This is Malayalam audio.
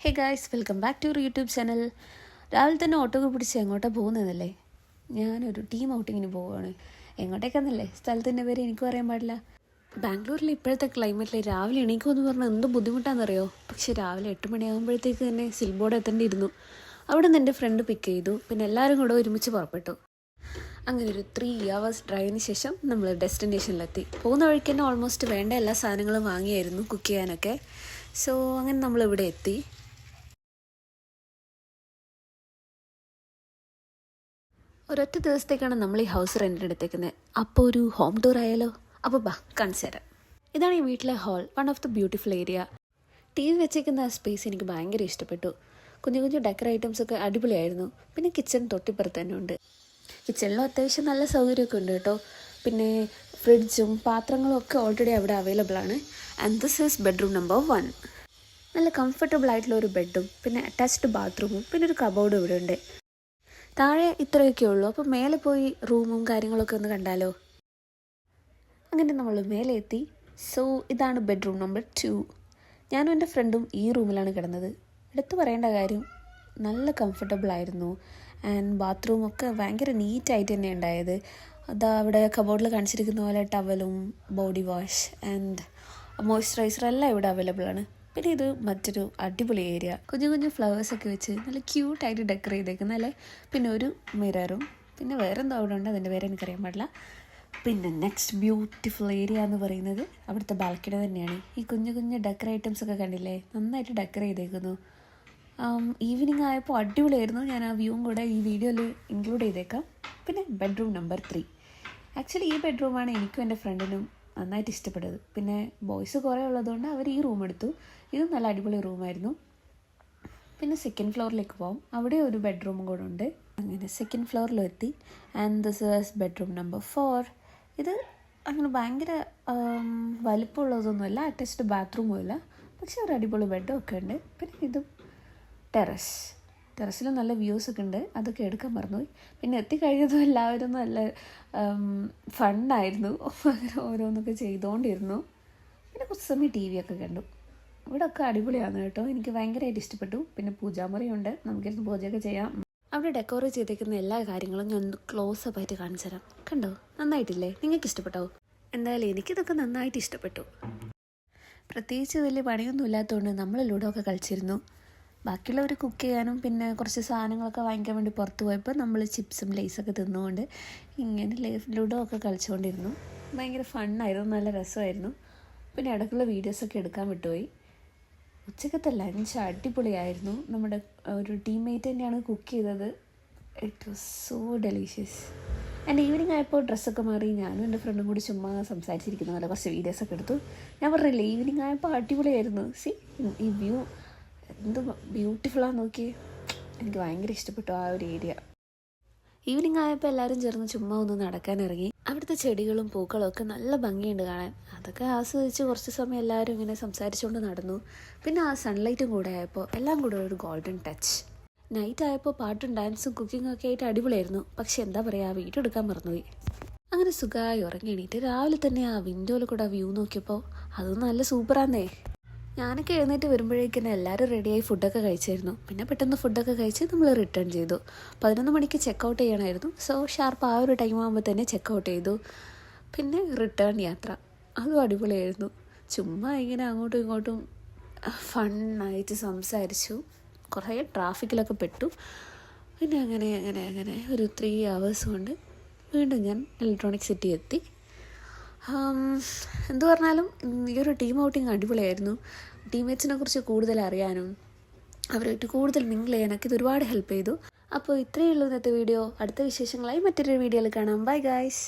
Hey guys, welcome back to your YouTube channel. രാവിലെ തന്നെ ഓട്ടോക്ക് പിടിച്ച് എങ്ങോട്ടാണ് പോകുന്നതല്ലേ? ഞാനൊരു ടീം ഔട്ടിങ്ങിന് പോവുകയാണ്. എങ്ങോട്ടേക്കാന്നല്ലേ സ്ഥലത്തിൻ്റെ പേര് എനിക്കും അറിയാൻ പാടില്ല. ബാംഗ്ലൂരിൽ ഇപ്പോഴത്തെ ക്ലൈമറ്റിൽ രാവിലെ എണീക്കുമെന്ന് പറഞ്ഞാൽ എന്ത് ബുദ്ധിമുട്ടാണെന്നറിയോ? പക്ഷേ രാവിലെ 8 മണിയാകുമ്പോഴത്തേക്ക് തന്നെ സിൽബോർഡ് എത്തേണ്ടിയിരുന്നു. അവിടെ നിന്ന് എൻ്റെ ഫ്രണ്ട് പിക്ക് ചെയ്തു. പിന്നെ എല്ലാവരും കൂടെ ഒരുമിച്ച് പുറപ്പെട്ടു. അങ്ങനെ ഒരു 3 hours ഡ്രൈവിന് ശേഷം നമ്മൾ ഡെസ്റ്റിനേഷനിലെത്തി. പോകുന്ന വഴിക്ക് തന്നെ ഓൾമോസ്റ്റ് വേണ്ട എല്ലാ സാധനങ്ങളും വാങ്ങിയായിരുന്നു കുക്ക് ചെയ്യാനൊക്കെ. സോ അങ്ങനെ നമ്മളിവിടെ എത്തി. ഒരൊറ്റ ദിവസത്തേക്കാണ് നമ്മൾ ഈ ഹൗസ് റെൻറ്റിന് എടുത്തേക്കുന്നത്. അപ്പോൾ ഒരു ഹോം ടൂർ ആയാലോ? അപ്പോൾ ബാ, കാണിച്ചു തരാം. ഇതാണ് ഈ വീട്ടിലെ hall, one of the beautiful area. TV വെച്ചേക്കുന്ന ആ സ്പേസ് എനിക്ക് ഭയങ്കര ഇഷ്ടപ്പെട്ടു. കുഞ്ഞു കുഞ്ഞു ഡെക്കർ ഐറ്റംസ് ഒക്കെ അടിപൊളിയായിരുന്നു. പിന്നെ കിച്ചൺ തൊട്ടിപ്പുറത്ത് തന്നെ ഉണ്ട്. കിച്ചണിലും അത്യാവശ്യം നല്ല സൗകര്യമൊക്കെ ഉണ്ട് കേട്ടോ. പിന്നെ ഫ്രിഡ്ജും പാത്രങ്ങളും ഒക്കെ ഓൾറെഡി അവിടെ അവൈലബിൾ ആണ്. And this is bedroom number 1. നല്ല കംഫർട്ടബിൾ ആയിട്ടുള്ള ഒരു ബെഡും പിന്നെ അറ്റാച്ച്ഡ് ബാത്റൂമും പിന്നെ ഒരു കബോർഡും ഇവിടെ ഉണ്ട്. താഴെ ഇത്രയൊക്കെ ഉള്ളൂ. അപ്പോൾ മേലെ പോയി റൂമും കാര്യങ്ങളൊക്കെ ഒന്ന് കണ്ടാലോ? അങ്ങനെ നമ്മൾ മേലെ എത്തി. സോ ഇതാണ് ബെഡ്റൂം നമ്പർ 2. ഞാനും എൻ്റെ ഫ്രണ്ടും ഈ റൂമിലാണ് കിടന്നത്. എടുത്തു പറയേണ്ട കാര്യം, നല്ല കംഫർട്ടബിൾ ആയിരുന്നു. ആൻഡ് ബാത്റൂമൊക്കെ ഭയങ്കര നീറ്റായിട്ട് തന്നെ ഉണ്ടായത്. അതാ അവിടെ കബോർഡിൽ കാണിച്ചിരിക്കുന്ന പോലെ ടവലും ബോഡി വാഷ് ആൻഡ് മോയ്സ്ചറൈസർ എല്ലാം ഇവിടെ അവൈലബിൾ ആണ്. പിന്നെ ഇത് മറ്റൊരു അടിപൊളി ഏരിയ. കുഞ്ഞു കുഞ്ഞു ഫ്ലവേഴ്സൊക്കെ വെച്ച് നല്ല ക്യൂട്ടായിട്ട് ഡെക്കർ ചെയ്തേക്കുന്നല്ലേ. പിന്നെ ഒരു മിററും പിന്നെ വേറെന്തോ അവിടെ ഉണ്ട്, അതിൻ്റെ പേര് എനിക്കറിയാൻ പാടില്ല. പിന്നെ നെക്സ്റ്റ് ബ്യൂട്ടിഫുൾ ഏരിയ എന്ന് പറയുന്നത് അവിടുത്തെ ബാൽക്കണി തന്നെയാണ്. ഈ കുഞ്ഞു കുഞ്ഞു ഡെക്കർ ഐറ്റംസ് ഒക്കെ കണ്ടില്ലേ, നന്നായിട്ട് ഡെക്കർ ചെയ്തേക്കുന്നു. ഈവനിങ് ആയപ്പോൾ അടിപൊളിയായിരുന്നു. ഞാൻ ആ വ്യൂവും കൂടെ ഈ വീഡിയോയിൽ ഇൻക്ലൂഡ് ചെയ്തേക്കാം. പിന്നെ ബെഡ്റൂം നമ്പർ 3. ആക്ച്വലി ഈ ബെഡ്റൂമാണ് എനിക്കും എൻ്റെ ഫ്രണ്ടിനും നന്നായിട്ട് ഇഷ്ടപ്പെട്ടത്. പിന്നെ ബോയ്സ് കുറേ ഉള്ളതുകൊണ്ട് അവർ ഈ റൂം എടുത്തു. ഇതും നല്ല അടിപൊളി റൂമായിരുന്നു. പിന്നെ സെക്കൻഡ് ഫ്ലോറിലേക്ക് പോകാം. അവിടെ ഒരു ബെഡ്റൂമും കൂടെ ഉണ്ട്. അങ്ങനെ സെക്കൻഡ് ഫ്ലോറിലും എത്തി. And this is bedroom number 4. ഇത് അങ്ങനെ ഭയങ്കര വലിപ്പമുള്ളതൊന്നുമല്ല, അറ്റാച്ച്ഡ് ബാത്റൂമും ഇല്ല, പക്ഷേ ഒരു അടിപൊളി ബെഡും ഒക്കെ ഉണ്ട്. പിന്നെ ഇതും ടെറസിൽ നല്ല വ്യൂസ് ഒക്കെ ഉണ്ട്, അതൊക്കെ എടുക്കാൻ മറന്നുപോയി. പിന്നെ എത്തിക്കഴിഞ്ഞതും എല്ലാവരും നല്ല ഫണ്ണായിരുന്നു. അങ്ങനെ ഓരോന്നൊക്കെ ചെയ്തുകൊണ്ടിരുന്നു. പിന്നെ കുറച്ച് സമയം TV ഒക്കെ കണ്ടു. ഇവിടെ ഒക്കെ അടിപൊളിയാണ് കേട്ടോ, എനിക്ക് ഭയങ്കരമായിട്ട് ഇഷ്ടപ്പെട്ടു. പിന്നെ പൂജാമുറിയുണ്ട്, നമുക്കിരുന്ന് പൂജയൊക്കെ ചെയ്യാം. അവിടെ ഡെക്കോറേറ്റ് ചെയ്തേക്കുന്ന എല്ലാ കാര്യങ്ങളും ഞാൻ ഒന്ന് ക്ലോസപ്പ് ആയിട്ട് കാണിച്ചു തരാം. കണ്ടോ, നന്നായിട്ടില്ലേ? നിങ്ങൾക്ക് ഇഷ്ടപ്പെട്ടോ? എന്തായാലും എനിക്കിതൊക്കെ നന്നായിട്ട് ഇഷ്ടപ്പെട്ടു. പ്രത്യേകിച്ച് വലിയ പണിയൊന്നും ഇല്ലാത്തതുകൊണ്ട് നമ്മൾ ലുഡോ ഒക്കെ കളിച്ചിരുന്നു. ബാക്കിയുള്ളവർ കുക്ക് ചെയ്യാനും പിന്നെ കുറച്ച് സാധനങ്ങളൊക്കെ വാങ്ങിക്കാൻ വേണ്ടി പുറത്ത് പോയപ്പോൾ നമ്മൾ ചിപ്സും ലേസൊക്കെ തിന്നുകൊണ്ട് ഇങ്ങനെ ലുഡോ ഒക്കെ കളിച്ചുകൊണ്ടിരുന്നു. ഭയങ്കര ഫണ്ണായിരുന്നു, നല്ല രസമായിരുന്നു. പിന്നെ ഇടയ്ക്കുള്ള വീഡിയോസൊക്കെ എടുക്കാൻ വിട്ടുപോയി. ഉച്ചക്കത്തെ ലഞ്ച് അടിപൊളിയായിരുന്നു. നമ്മുടെ ഒരു ടീംമേറ്റ് തന്നെയാണ് കുക്ക് ചെയ്തത്. It was so delicious. And evening ആയപ്പോൾ ഡ്രസ്സൊക്കെ മാറി ഞാനും എൻ്റെ ഫ്രണ്ടും കൂടി ചുമ്മാ സംസാരിച്ചിരിക്കുന്ന പോലെ കുറച്ച് വീഡിയോസൊക്കെ എടുത്തു. ഞാൻ പറഞ്ഞില്ലേ, ഈവനിങ് ആയപ്പോൾ അടിപൊളിയായിരുന്നു. ഈ വ്യൂ എന്ത് ബ്യൂട്ടിഫുള്ളാന്ന് നോക്കി. എനിക്ക് ഭയങ്കര ഇഷ്ടപ്പെട്ടു ആ ഒരു ഏരിയ. ഈവനിങ് ആയപ്പോൾ എല്ലാവരും ചേർന്ന് ചുമ്മാ ഒന്ന് നടക്കാനിറങ്ങി. അവിടുത്തെ ചെടികളും പൂക്കളും ഒക്കെ നല്ല ഭംഗിയുണ്ട് കാണാൻ. അതൊക്കെ ആസ്വദിച്ച് കുറച്ച് സമയം എല്ലാവരും ഇങ്ങനെ സംസാരിച്ചുകൊണ്ട് നടന്നു. പിന്നെ ആ സൺലൈറ്റും കൂടെ ആയപ്പോൾ എല്ലാം കൂടെ ഒരു ഗോൾഡൻ ടച്ച്. നൈറ്റ് ആയപ്പോൾ പാട്ടും ഡാൻസും കുക്കിങ്ങും ഒക്കെ ആയിട്ട് അടിപൊളിയായിരുന്നു. പക്ഷെ എന്താ പറയുക, വീഡിയോ എടുക്കാൻ മറന്നുപോയി. അങ്ങനെ സുഖമായി ഉറങ്ങി എണീറ്റ് രാവിലെ തന്നെ ആ വിൻഡോയിൽ കൂടെ വ്യൂ നോക്കിയപ്പോൾ അതും നല്ല സൂപ്പറാന്നേ. ഞാനൊക്കെ എഴുന്നേറ്റ് വരുമ്പോഴേക്കും എല്ലാവരും റെഡിയായി ഫുഡൊക്കെ കഴിച്ചായിരുന്നു. പിന്നെ പെട്ടെന്ന് ഫുഡൊക്കെ കഴിച്ച് നമ്മൾ റിട്ടേൺ ചെയ്തു. 11 മണിക്ക് ചെക്കൗട്ട് ചെയ്യണമായിരുന്നു. സോ ഷാർപ്പ് ആ ഒരു ടൈം ആകുമ്പോൾ തന്നെ ചെക്കൗട്ട് ചെയ്തു. പിന്നെ റിട്ടേൺ യാത്ര, അതും അടിപൊളിയായിരുന്നു. ചുമ്മാ ഇങ്ങനെ അങ്ങോട്ടും ഇങ്ങോട്ടും ഫണ്ണായിട്ട് സംസാരിച്ചു. കുറേ ട്രാഫിക്കിലൊക്കെ പെട്ടു. പിന്നെ അങ്ങനെ ഒരു 3 hours കൊണ്ട് വീണ്ടും ഞാൻ ഇലക്ട്രോണിക് സിറ്റി എത്തി. എന്തു പറഞ്ഞാലും ഈ ഒരു ടീം ഔട്ടിങ് അടിപൊളിയായിരുന്നു. ടീംമേറ്റ്സിനെ കുറിച്ച് കൂടുതൽ അറിയാനും അവരുമായിട്ട് കൂടുതൽ മിങ്കിൾ ചെയ്യാനൊക്കെ ഇത് ഒരുപാട് ഹെൽപ്പ് ചെയ്തു. അപ്പോൾ ഇത്രയേ ഉള്ളൂ ഇന്നത്തെ വീഡിയോ. അടുത്ത വിശേഷങ്ങളായി മറ്റൊരു വീഡിയോയിൽ കാണാം. Bye guys.